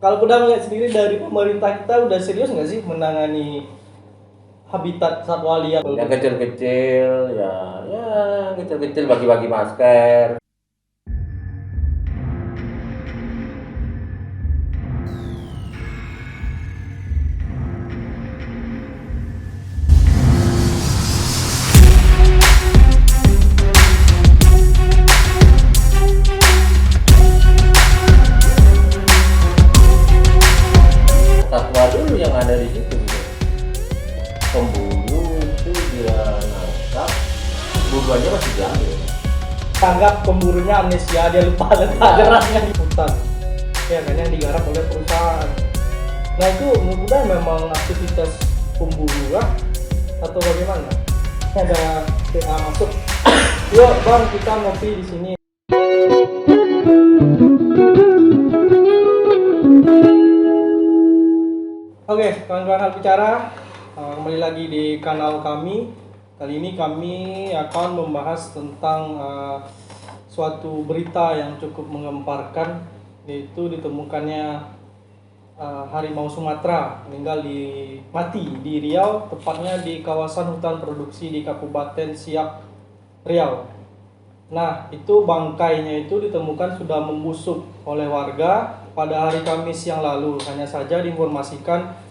Kalau udah melihat sendiri dari pemerintah kita udah serius nggak sih menangani habitat satwa liar? Yang kecil-kecil ya kecil-kecil bagi-bagi masker. Satwa dulu yang ada di situ gitu. Pemburu itu dia nangkap, buruannya masih diambil. Tanggap pemburunya amnesia, dia lupa letak jerahnya di hutan. Ya kan yang digarap oleh perusahaan. Nah itu menurut gue memang aktivitas pemburu kah? Atau bagaimana? Ini ada PA masuk. Yuk bang, kita ngopi di sini. Oke, kawan-kawan hal bicara, kembali lagi di kanal kami. Kali ini kami akan membahas tentang suatu berita yang cukup menggemparkan, yaitu ditemukannya harimau Sumatera mati di Riau, tepatnya di kawasan hutan produksi di Kabupaten Siak, Riau. Nah, itu bangkainya itu ditemukan sudah membusuk oleh warga pada hari Kamis yang lalu. Hanya saja diinformasikan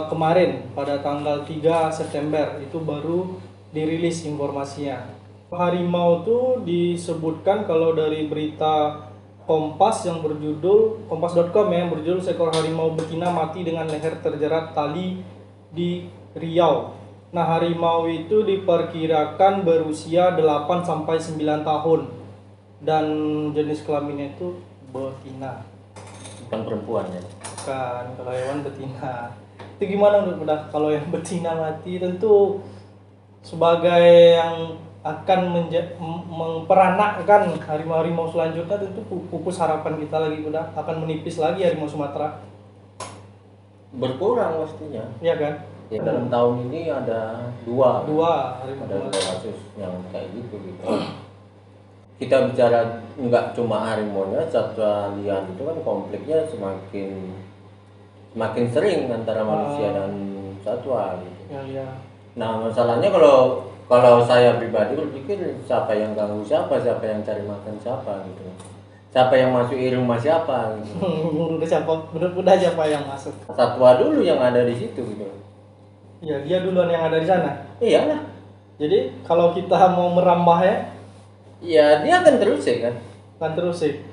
kemarin pada tanggal 3 September itu baru dirilis informasinya. Harimau itu disebutkan kalau dari berita Kompas yang berjudul kompas.com yang berjudul seekor harimau betina mati dengan leher terjerat tali di Riau. Nah, harimau itu diperkirakan berusia 8 sampai 9 tahun dan jenis kelaminnya itu betina. Bukan perempuan ya. Bukan, kalau hewan betina. Itu gimana menurut udah kalau yang betina mati? Tentu sebagai yang akan memperanakkan harimau-harimau selanjutnya, tentu pupus harapan kita lagi udah akan menipis lagi harimau Sumatera. Berkurang pastinya. Iya kan? Ya, dalam tahun ini ada dua harimau ada Sumatera. kasus yang kayak gitu. Kita bicara nggak cuma harimaunya, satwa liar itu kan konfliknya semakin sering antara manusia dan satwa gitu. Ya. Nah, masalahnya kalau saya pribadi berpikir siapa yang ganggu siapa yang cari makan siapa gitu, siapa yang masuk rumah siapa gitu. Udah siapa yang masuk? Satwa dulu yang ada di situ gitu. Iya, dia duluan yang ada di sana. Iyalah. Jadi kalau kita mau merambah Ya dia akan terusik kan. kan terus sih.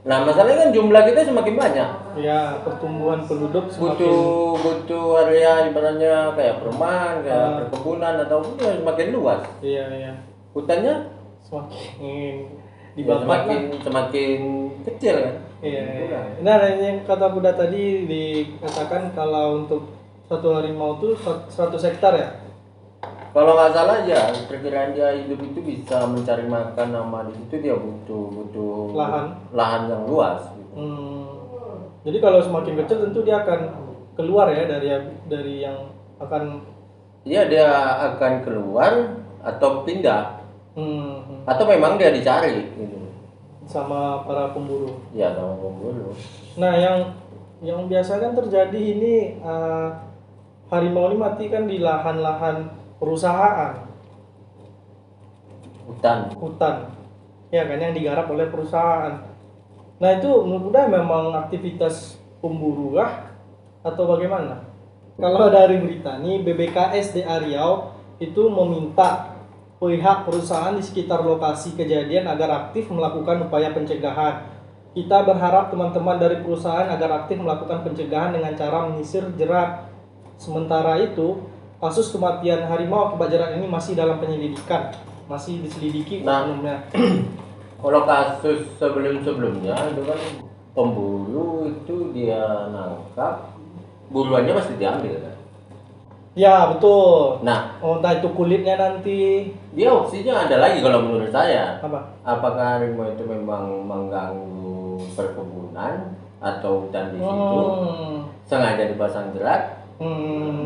Nah, masalahnya kan jumlah kita semakin banyak. Ya, pertumbuhan penduduk semakin Butuh area ibaratnya kayak perumahan, kayak perkebunan ataupun ya semakin luas. Iya. Hutannya Semakin ya, dibabat semakin kecil kan. Iya. Nah, yang kata Buddha tadi dikatakan kalau untuk satu harimau itu 100 hektar ya. Kalau nggak salah ya, perkiraan dia hidup itu bisa mencari makan sama di situ dia butuh lahan yang luas. Gitu. Jadi kalau semakin kecil tentu dia akan keluar ya dari yang akan. Iya, dia akan keluar atau pindah. Atau memang dia dicari gitu. Sama para pemburu. Ya, sama pemburu. Nah, yang biasa kan terjadi ini harimau ini mati kan di lahan-lahan perusahaan. Hutan. Ya kan yang digarap oleh perusahaan. Nah, itu menurut Buddha memang aktivitas pemburu kah atau bagaimana? Kalau dari berita nih, BBKSDA Riau itu meminta pihak perusahaan di sekitar lokasi kejadian agar aktif melakukan upaya pencegahan. Kita berharap teman-teman dari perusahaan agar aktif melakukan pencegahan dengan cara menyisir jerat. Sementara itu, kasus kematian harimau akibat jerat ini masih dalam penyelidikan, masih diselidiki. Nah, kalau kasus sebelumnya itu kan pemburu itu dia nangkap, buruannya masih diambil kan? Ya betul. Nah, entah itu kulitnya nanti. Dia opsinya ada lagi kalau menurut saya. Apa? Apakah harimau itu memang mengganggu perkebunan atau hutan di situ, sengaja dipasang jerat,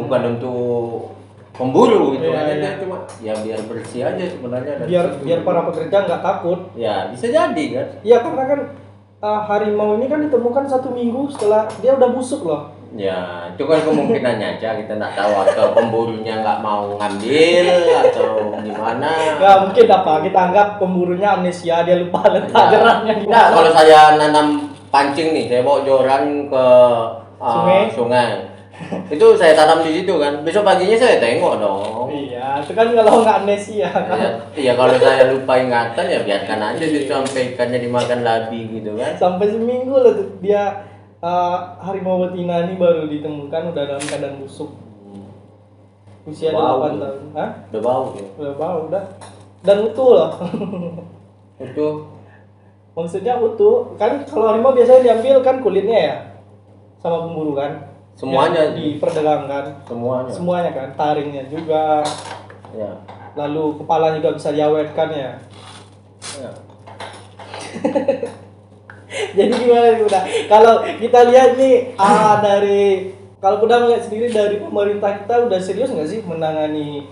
bukan untuk pemburu gitu aja. Dia cuma ya biar bersih aja sebenarnya. Biar para pekerja nggak takut. Ya bisa jadi kan? Iya, karena kan harimau ini kan ditemukan 1 minggu setelah dia udah busuk loh. Ya, itu kan kemungkinannya aja, kita nggak tahu atau pemburunya nggak mau ngambil atau gimana. Nggak mungkin apa, kita anggap pemburunya amnesia, dia lupa letak jerahnya di Nah, mana. kalau saya nanam pancing nih, saya bawa joran ke sungai. Itu saya tanam di situ kan. Besok paginya saya tengok dong. Iya, itu kan kalau nggak amnesia kan. Iya, kalau saya lupa ingatan ya biarkan aja itu sampai ikannya dimakan labi gitu kan. Sampai seminggu loh tuh dia harimau betina ini baru ditemukan udah dalam keadaan busuk. Usia Bau. 8 tahun. Hah? Udah bau ya. Udah bau, udah. Dan utuh loh. Itu Maksudnya utuh. Kan kalau harimau biasanya diambil kan kulitnya ya. Sama pemburu kan. semuanya Yang diperdagangkan. semuanya. Semuanya kan, taringnya juga. Ya. Lalu kepala juga bisa diawetkan ya. Ya. Jadi gimana nih udah? Kalau kita lihat nih dari kalau udah ngeliat sendiri dari pemerintah kita udah serius nggak sih menangani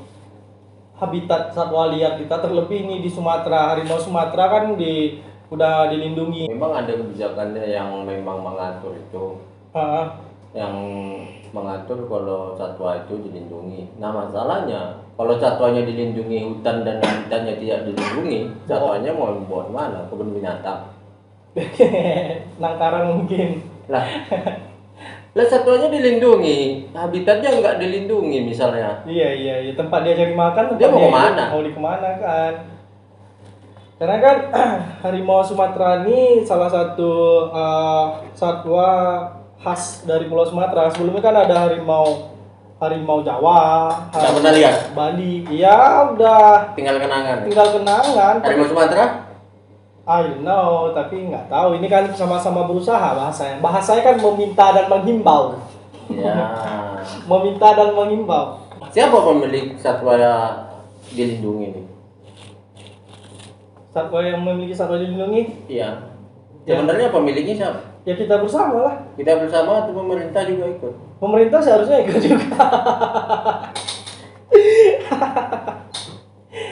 habitat satwa liar kita, terlebih ini di Sumatera. Harimau Sumatera kan udah dilindungi. Memang ada kebijakannya yang memang mengatur itu, Ah, yang mengatur kalau satwa itu dilindungi. Nah masalahnya kalau satwanya dilindungi, hutan dan habitatnya tidak dilindungi, satwanya mau buat mana? Kebun binatang. Nangkaran mungkin. Lah, satwanya dilindungi, habitatnya nggak dilindungi misalnya. Iya. Tempat dia cari makan, Dia tempat mau kemana? Mau di kemana kan? Karena kan harimau Sumatera ini salah satu satwa khas dari Pulau Sumatera. Sebelumnya kan ada harimau Jawa, Nggak pernah lihat? Bali. Ya udah Tinggal kenangan. kenangan. Harimau Sumatera? I don't know, tapi nggak tahu. Ini kan sama-sama berusaha bahasanya. Bahasanya kan meminta dan menghimbau. Ya. Meminta dan menghimbau. Siapa pemilik satwa dilindungi ini? Satwa yang memiliki satwa dilindungi, Iya. Ya. Sebenarnya pemiliknya siapa? ya kita bersama lah. Kita bersama atau pemerintah juga ikut? Pemerintah seharusnya ikut juga.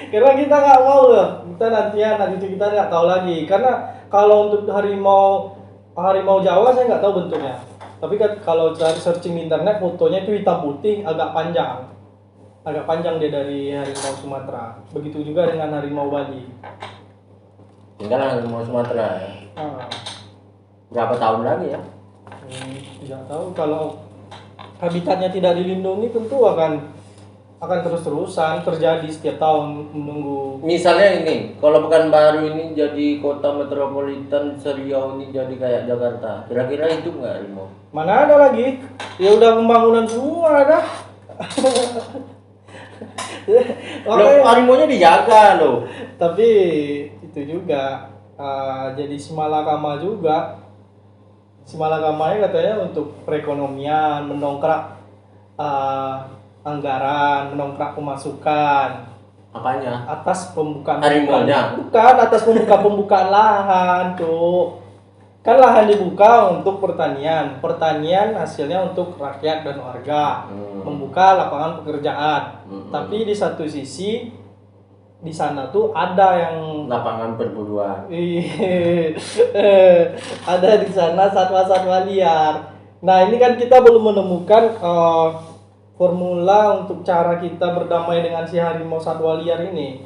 Karena kita nggak mau loh. Nanti itu kita nggak tahu lagi. Karena kalau untuk harimau Jawa saya nggak tahu bentuknya. Tapi kan kalau cari searching di internet fotonya itu hitam putih, agak panjang. Agak panjang dia dari harimau Sumatera. Begitu juga dengan harimau Bali. Tinggal harimau Sumatera ya. Ah, Berapa tahun lagi ya? tidak tahu kalau habitatnya tidak dilindungi tentu akan terus-terusan terjadi setiap tahun menunggu. Misalnya ini, kalau Pekanbaru ini jadi kota metropolitan, Seriau ini jadi kayak Jakarta, kira-kira hidup nggak harimau? Mana ada lagi? Ya udah pembangunan semua ada. Loh, harimaunya dijaga loh. Tapi itu juga jadi simalakama juga. Simalakamanya katanya untuk perekonomian, mendongkrak anggaran, mendongkrak pemasukan. Apanya? Atas pembukaan Harimaunya? Bukan, atas pembukaan lahan tuh. Kan lahan dibuka untuk pertanian. Pertanian hasilnya untuk rakyat dan warga. Membuka lapangan pekerjaan. Tapi di satu sisi di sana tuh ada yang Lapangan perburuan. ada di sana satwa-satwa liar. Nah, ini kan kita belum menemukan formula untuk cara kita berdamai dengan si harimau satwa liar ini.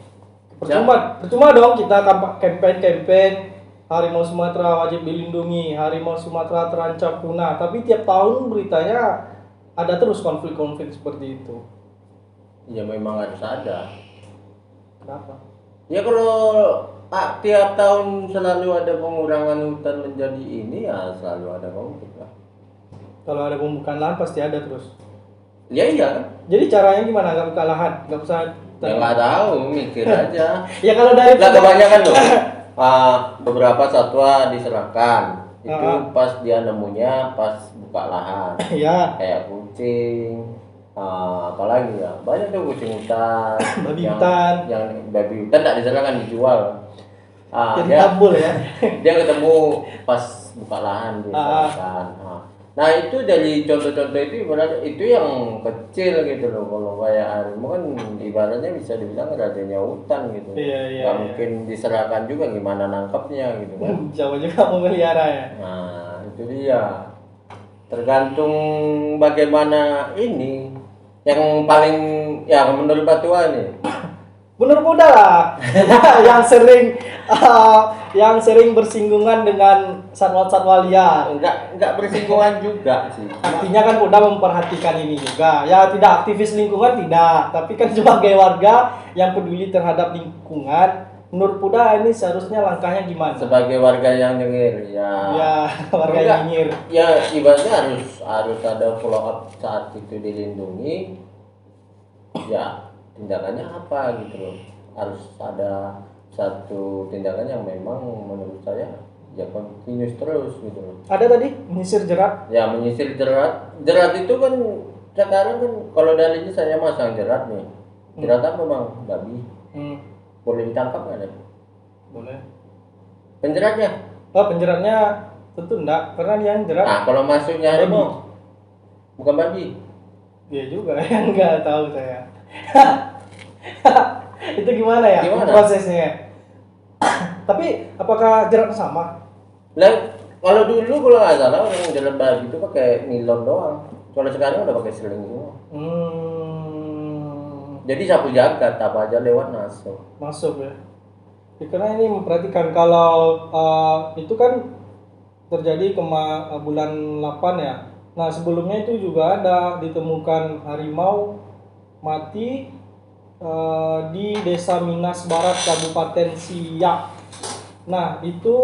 Percuma dong kita campaign harimau Sumatera wajib dilindungi, harimau Sumatera terancam punah. Tapi tiap tahun beritanya ada terus konflik-konflik seperti itu. Ya memang harus ada. Kenapa? Ya kalau tiap tahun selalu ada pengurangan hutan menjadi ini ya selalu ada konflik lah. Kalau ada pembukaan lahan pasti ada terus. Ya iya kan? Jadi caranya gimana? Nggak buka lahan? Nggak usah. Ya nggak tahu, mikir aja. Ya kalau dari Lah kebanyakan tuh beberapa satwa diserahkan. Itu pas dia nemunya pas buka lahan. Ya. Kayak kucing, apalagi ya banyak tuh kucing hutan, Babi hutan. yang babi hutan tak diserahkan dijual. Jadi tabul ya. Dia ketemu pas buka lahan diserahkan. Nah itu dari contoh-contoh itu ibaratnya itu yang kecil gitu loh. Kalau kayak harimau kan ibaratnya bisa dibilang rajanya hutan gitu. Iya. Gak mungkin diserahkan juga gimana nangkapnya gitu kan. Jawa juga memelihara ya. Nah itu dia. Tergantung bagaimana ini. Yang paling ya menurut Batua nih. Bener muda lah. yang sering bersinggungan dengan satwa-satwa liar. Enggak bersinggungan juga sih. Artinya kan udah memperhatikan ini juga. Ya tidak aktivis lingkungan tidak, tapi kan sebagai warga yang peduli terhadap lingkungan, menurut Puda ini seharusnya langkahnya gimana? Sebagai warga yang nyengir ya. Ya, warga yang nyengir. Ya ibaratnya harus ada follow up saat itu dilindungi. Ya tindakannya apa gitu loh. Harus ada satu tindakan yang memang menurut saya ya continuous terus gitu loh. Ada tadi menyisir jerat? Ya menyisir jerat. Jerat itu kan sekarang kan kalau dari ini saya masang jerat nih. Jerat apa bang? Babi. Boleh ditangkap nggak deh? Boleh. Penjeratnya? Oh penjeratnya tentu enggak, karena dia yang jerat. Nah kalau masuknya harimau bukan babi. Iya juga, yang nggak tahu saya. Itu gimana ya Gimana? prosesnya? Tapi apakah jeratnya sama? Lah kalau dulu kalau nggak salah orang jerat babi itu pakai nilon doang. Kalau sekarang udah pakai seling semua. Jadi sapu jagat apa aja lewat Masuk ya. Ya, karena ini memperhatikan kalau itu kan terjadi bulan 8 ya. Nah sebelumnya itu juga ada ditemukan harimau mati di Desa Minas Barat Kabupaten Siak. Nah itu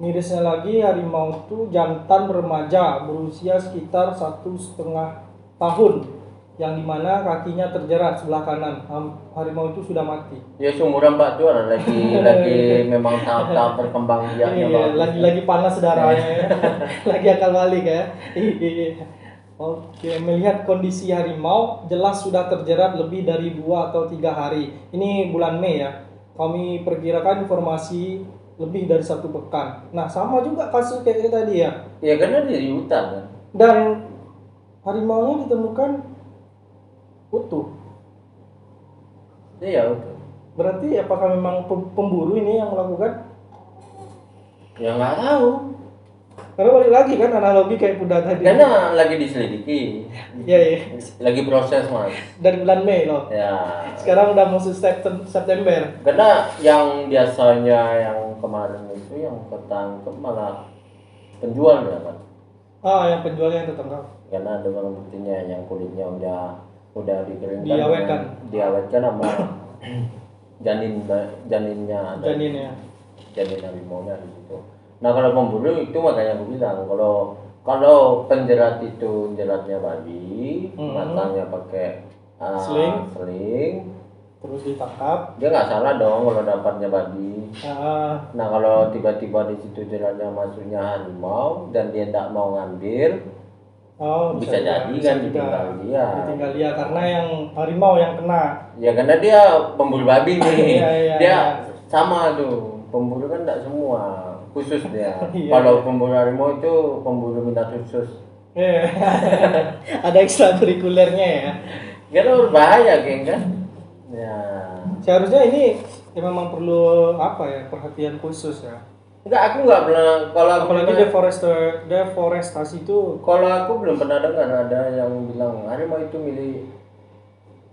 mirisnya lagi harimau itu jantan remaja berusia sekitar 1,5 tahun, yang dimana kakinya terjerat sebelah kanan. Harimau itu sudah mati. Ya seumuran Pak Tuan lagi memang tahap berkembang biaknya. Iya, lagi panas darahnya ya. Lagi akal balik ya. Oke, melihat kondisi harimau jelas sudah terjerat lebih dari 2 atau 3 hari. Ini bulan Mei ya. Kami perkirakan informasi lebih dari 1 pekan. Nah, sama juga kasus kayak tadi ya. Ya karena di hutan kan. Dan harimaunya ditemukan utuh. Iya utuh. Berarti apakah memang pemburu ini yang melakukan? Ya nggak tahu. Karena balik lagi kan analogi kayak Puda tadi. Karena lagi diselidiki. Iya. Lagi proses mas. Dari bulan Mei loh. Ya. Sekarang udah masuk September. Karena yang biasanya yang kemarin itu yang ketangkep malah penjualnya kan. Yang penjualnya yang tertangkap. Karena ada barang buktinya yang kulitnya udah dikeringkan. Diawetkan sama janinnya. Janin harimaunya di situ. Nah kalau pemburu itu makanya aku bilang kalau penjerat itu jeratnya babi, matangnya pakai sling, terus ditangkap, dia nggak salah dong kalau dapatnya babi. Nah kalau tiba-tiba di situ jeratnya masuknya harimau dan dia tidak mau ngambil, bisa jadi kan ditinggal dia karena yang harimau yang kena. Ya karena dia pemburu babi nih. Dia sama tuh pemburu kan tidak semua. Khusus dia. Kalau pemburu harimau itu pemburu minat khusus. Ada ekstrakurikulernya ya. Karena berbahaya geng kan. Ya. Seharusnya ini memang perlu perhatian khusus ya. Aku nggak pernah apalagi deforestasi itu. Kalau aku belum pernah dengar ada yang bilang harimau itu milik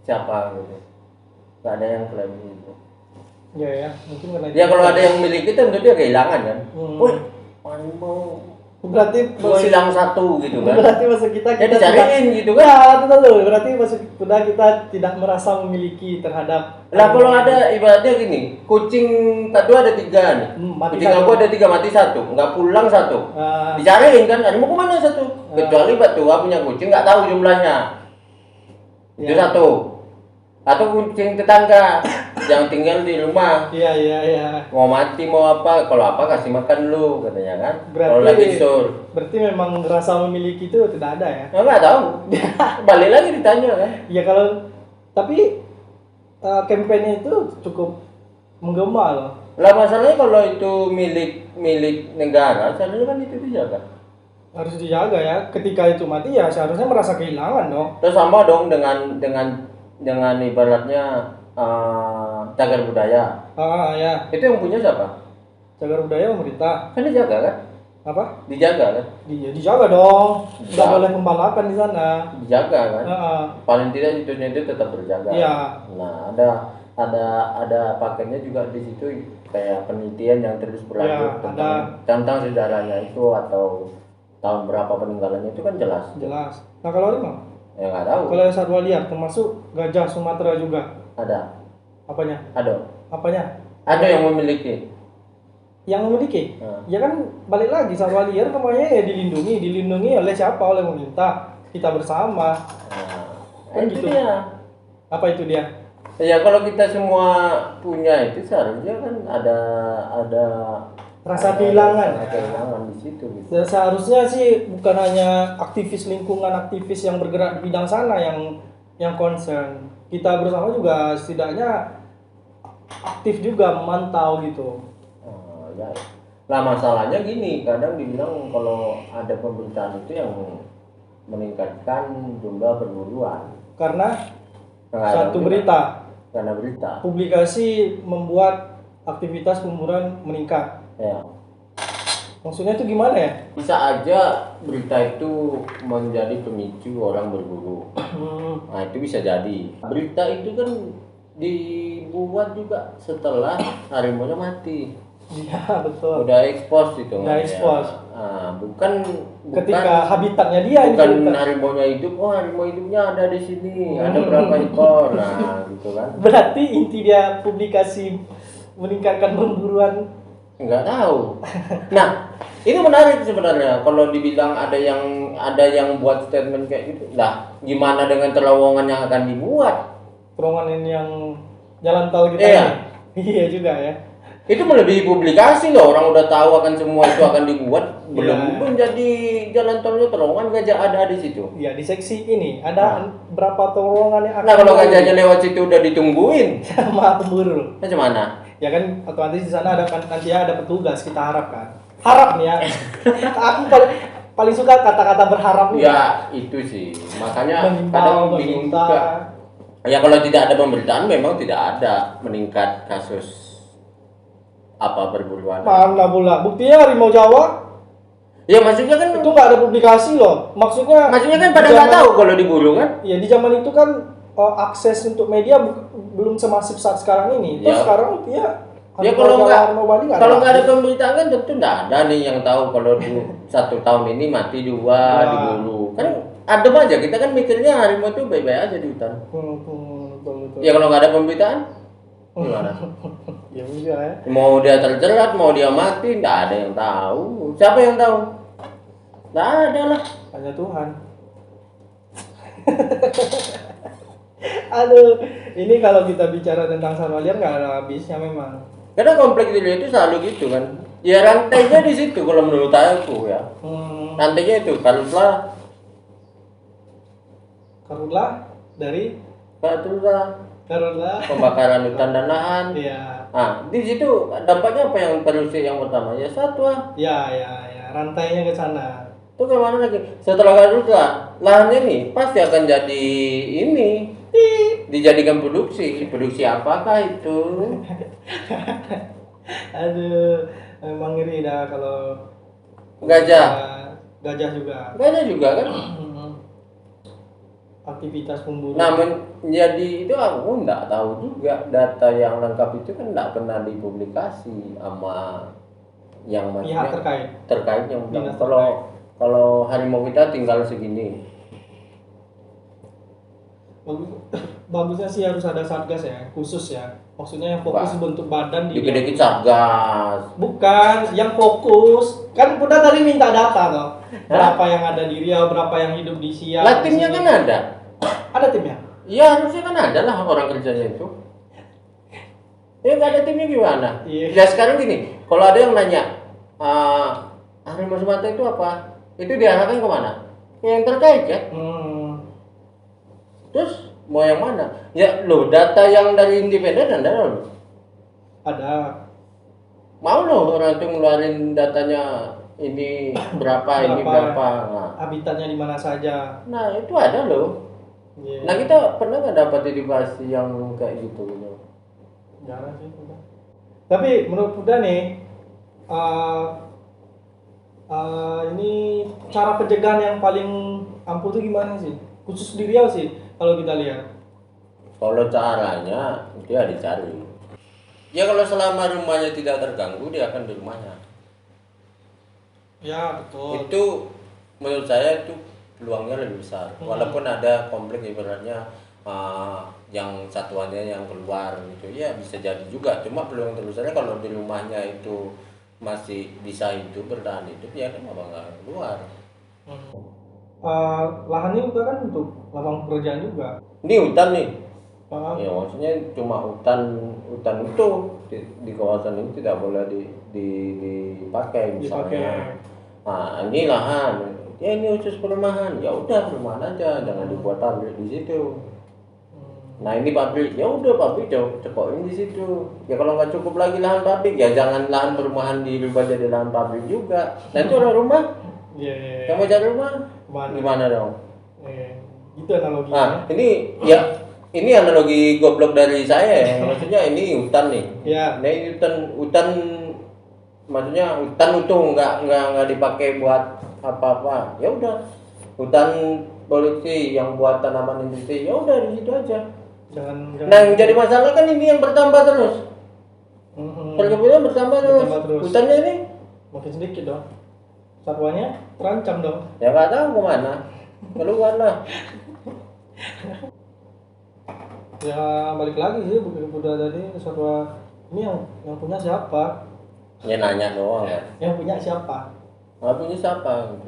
siapa gitu. Nggak ada yang klaim gitu. Ya, mungkin karena ya kalau ada yang miliki tentu dia kehilangan kan. Wih, harimau berarti hilang satu gitu kan. Berarti maksud kita cariin gitu kan. Ya, betul. Berarti maksud kita tidak merasa memiliki terhadap. Lah kalau ada ibaratnya gini, kucing tadi ada 3 nih. Kucing aku ada 3 mati 1, nggak pulang 1. Dicariin kan, harimau kemana 1? Kecuali Batua punya kucing nggak tahu jumlahnya. Itu 1. Atau kucing tetangga yang tinggal di rumah. Iya. Mau mati mau apa, kalau apa kasih makan lu katanya kan. Kalau lagi sur. Berarti memang rasa memiliki itu tidak ada ya? Enggak tahu. Balik lagi ditanya kan. Ya tapi kampanye itu cukup menggema loh. Lah masalahnya kalau itu milik negara, seharusnya kan itu dijaga. Harus dijaga ya. Ketika itu mati ya seharusnya merasa kehilangan dong. Terus sama dong dengan ibaratnya cagar budaya. Ya. Itu yang punya siapa? Cagar budaya pemerintah. Kan dijaga kan? Apa? Dijaga kan? Dijaga dong. Nggak boleh pembalakan di sana. Dijaga kan? Paling tidak situsnya itu tetap berjaga. Iya. Nah, ada pakainya juga di situ kayak penelitian yang terus berlanjut tentang sejarahnya itu atau tahun berapa peninggalannya itu kan jelas. Jelas. Nah kalau harimau? Ya nggak tahu. Kalau satwa liar termasuk gajah Sumatera juga. Ada. Apanya? Ada. Apanya? Ada yang memiliki. Yang memiliki? Ya kan balik lagi satwa liar namanya ya dilindungi oleh siapa? Oleh pemerintah. Kita bersama. Kan itu dia. Apa itu dia? Ya kalau kita semua punya itu seharusnya kan ada rasa kehilangan di situ gitu. Seharusnya sih bukan hanya aktivis lingkungan, aktivis yang bergerak di bidang sana yang concern. Kita bersama juga setidaknya aktif juga memantau gitu. Ya. Nah masalahnya gini, kadang dibilang kalau ada pemberitaan itu yang meningkatkan jumlah perburuan. Karena satu berita. Karena berita. Publikasi membuat aktivitas pemburuan meningkat. Ya. Maksudnya itu gimana ya? Bisa aja berita itu menjadi pemicu orang berburu. Nah itu bisa jadi. Berita itu kan dibuat juga setelah harimau mati. Iya betul. Udah expose itu. Udah expose. Ya. Bukan ketika habitatnya dia. Bukan harimau-nya hidup. Oh harimau hidupnya ada di sini. Ada berapa ekor. Nah gitu kan. Berarti inti dia publikasi meningkatkan pemburuan. Nggak tahu. Nah, ini menarik sebenarnya kalau dibilang ada yang buat statement kayak gitu. Lah, gimana dengan terowongan yang akan dibuat? Terowongan yang jalan tol kita. Iya juga ya. Itu melebihi publikasi loh. Orang udah tahu akan semua itu akan dibuat, belum jadi jalan tolnya terowongan gajah ada di situ. Iya, di seksi ini ada berapa terowongan yang akan. Nah, kalau gajahnya lewat situ udah ditungguin sama pemburu. Nah, gimana? Ya kan otomatis di sana nanti ada petugas, kita harap nih ya. Aku paling suka kata-kata berharap nih. Ya itu sih makanya kadang bingung juga. Ya kalau tidak ada pemberitaan memang tidak ada meningkat kasus perburuan. Mana pula buktinya harimau Jawa. Ya maksudnya kan itu nggak ada publikasi loh. Maksudnya kan pada nggak tahu kalau diburu kan? Ya di zaman itu kan akses untuk media belum semasif saat sekarang ini. Terus sekarang kalau nggak ada pemberitaan kan tentu nggak ada nih yang tahu kalau 1 tahun ini mati 2 diburu. Kan adem aja kita kan mikirnya harimau itu baik-baik aja di hutan. Betul. Ya kalau nggak ada pemberitaan gimana? Ya udah ya. Mau dia terjerat, mau dia mati, nggak ada yang tahu. Siapa yang tahu? Nggak ada lah. Hanya Tuhan. Aduh, ini kalau kita bicara tentang satwa liar nggak ada habisnya memang. Karena kompleks itu selalu gitu kan. Ya rantainya di situ kalau menurut aku ya. Rantainya itu karutlah dari pembakaran hutan dan lahan. Iya. Nah, di situ dampaknya apa yang terusik yang pertama ya satwa. Ya, rantainya ke sana. Itu kemana lagi? Setelah karutlah, lahannya nih pasti akan jadi ini. Dijadikan produksi apakah itu? Aduh, memang ngeri dah kalau gajah juga kan aktivitas pemburu. Nah menjadi itu aku nggak tahu juga data yang lengkap itu kan nggak pernah dipublikasi sama yang pihak terkait yang kalau harimau kita tinggal segini. Bagusnya sih harus ada satgas ya, khusus ya. Maksudnya yang fokus bentuk badan dikit-dikit satgas. Bukan, yang fokus. Kan udah tadi minta data toh. Berapa yang ada di Riau, berapa yang hidup di Siak. Lah timnya kan ada. Ada timnya? Iya harusnya kan ada lah orang kerjanya itu. Ya nggak ada timnya gimana? Iya. Ya sekarang gini, kalau ada yang nanya, harimau Sumatera itu apa? Itu diarahkan kemana? Yang terkait ya. Terus mau yang mana? Ya loh, data yang dari independen ada loh. Ada. Mau loh orang itu ngeluarin datanya ini berapa ini berapa. Nah, habitatnya di mana saja. nah itu ada loh. Yeah. Nah kita pernah nggak dapat edukasi yang kayak gitu gitu? Jarang sih. Tapi menurut Uda nih, ini cara pencegahan yang paling ampuh itu gimana sih? Khusus di Riau sih, kalau kita lihat. Kalau caranya dia dicari. Ya kalau selama rumahnya tidak terganggu dia akan di rumahnya. Ya betul. Itu menurut saya itu peluangnya lebih besar. Walaupun ada konflik ibaratnya yang satuannya yang keluar gitu ya bisa jadi juga. Cuma peluang terbesarnya kalau di rumahnya itu masih bisa hidup bertahan hidup ya kan nggak keluar. Lahannya juga kan untuk lapangan pekerjaan juga. Ini hutan nih. Ya maksudnya cuma hutan itu di kawasan ini tidak boleh dipakai misalnya. Nah ini lahan, ya ini khusus perumahan, ya udah perumahan aja, jangan dibuat pabrik di situ. Nah ini pabrik, ya udah pabrik cekokin di situ. Ya kalau nggak cukup lagi lahan pabrik, ya jangan lahan perumahan dirubah jadi lahan pabrik juga. Nah itu ada rumah, yang mau cari rumah, gimana dong? Itu analoginya. Nah ini analogi goblok dari saya ya. Maksudnya ini hutan nih. Ya. Nah ini hutan maksudnya hutan itu nggak dipakai buat apa-apa. Ya udah hutan produksi yang buat tanaman industri ya udah di situ aja. Jangan. Nah yang jadi masalah kan ini yang bertambah terus. Perkebunan bertambah terus. Hutannya ini makin sedikit dong. Satwanya terancam dong. Ya nggak tahu kemana. Keluar lah. Ya balik lagi sih udah tadi satwa ini yang punya siapa? Ya nanya doang ya. Yang punya siapa? Nggak punya siapa gitu.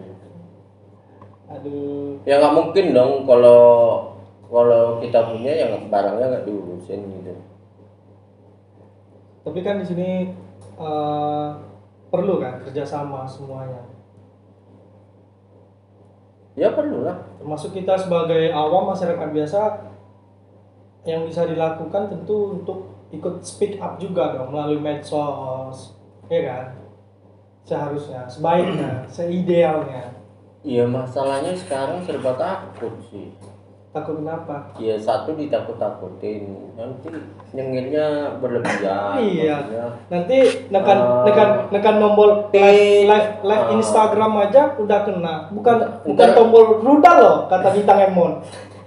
Aduh. Ya nggak mungkin dong kalau kita punya yang barangnya nggak diurusin gitu. Tapi kan di sini perlu kan kerjasama semuanya. Ya perlu lah. Termasuk kita sebagai awam masyarakat biasa yang bisa dilakukan tentu untuk ikut speak up juga dong melalui medsos, ya kan? Seharusnya, sebaiknya, seidealnya. Iya masalahnya sekarang serba takut sih. Takut kenapa? Ya satu ditakut-takutin, nanti nyengirnya berlebihan. Iya. Nanti nekan tombol like Instagram aja udah kena. Bukan tombol rudal loh kata bintang Emon.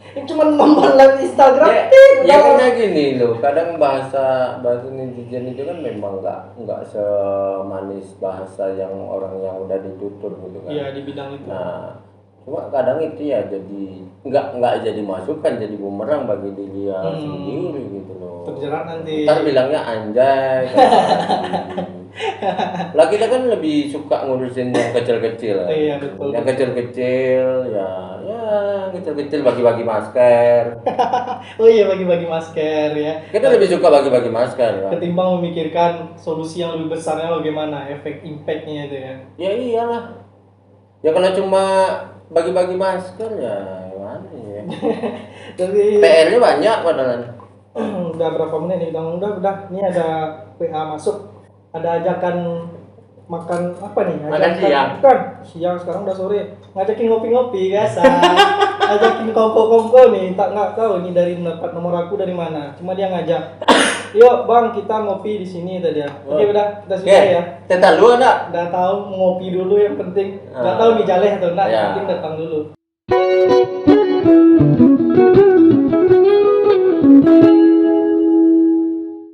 Ini cuma tombol like Instagram. Ya karena gini loh, kadang bahasa netizen itu kan memang nggak semanis bahasa yang orang yang udah ditutur gitu kan. Iya di bidang itu. Nah, cuma kadang itu ya jadi nggak jadi masukan, jadi bumerang bagi dia sendiri gitu loh. Terjerat nanti. Ntar bilangnya anjay. Lah kita kan lebih suka ngurusin yang kecil-kecil. Iya betul. Yang kecil-kecil ya kecil-kecil bagi-bagi masker. Oh iya bagi-bagi masker ya. Kita lebih suka bagi-bagi masker. Ketimbang memikirkan solusi yang lebih besarnya bagaimana, efek impactnya itu ya. Ya iyalah. Ya kalau cuma bagi-bagi masker ya gimana ya. Jadi PR-nya banyak padahal. Udah berapa menit nih Bang? Udah. Ini ada PA masuk. Ada ajakan makan apa nih? Makan siang. Bukan, siang sekarang udah sore. Ngajakin ngopi-ngopi biasa. Ajakin kongko-kongko nih, nggak tahu ini dari dapat nomor aku dari mana. Cuma dia ngajak. Yuk Bang, kita ngopi di sini tadi ya. Oke, udah kita sudah ya. Teta lu ada? Udah tahu ngopi dulu yang penting. Nggak tahu nih jaleh atau enggak, yang penting datang dulu.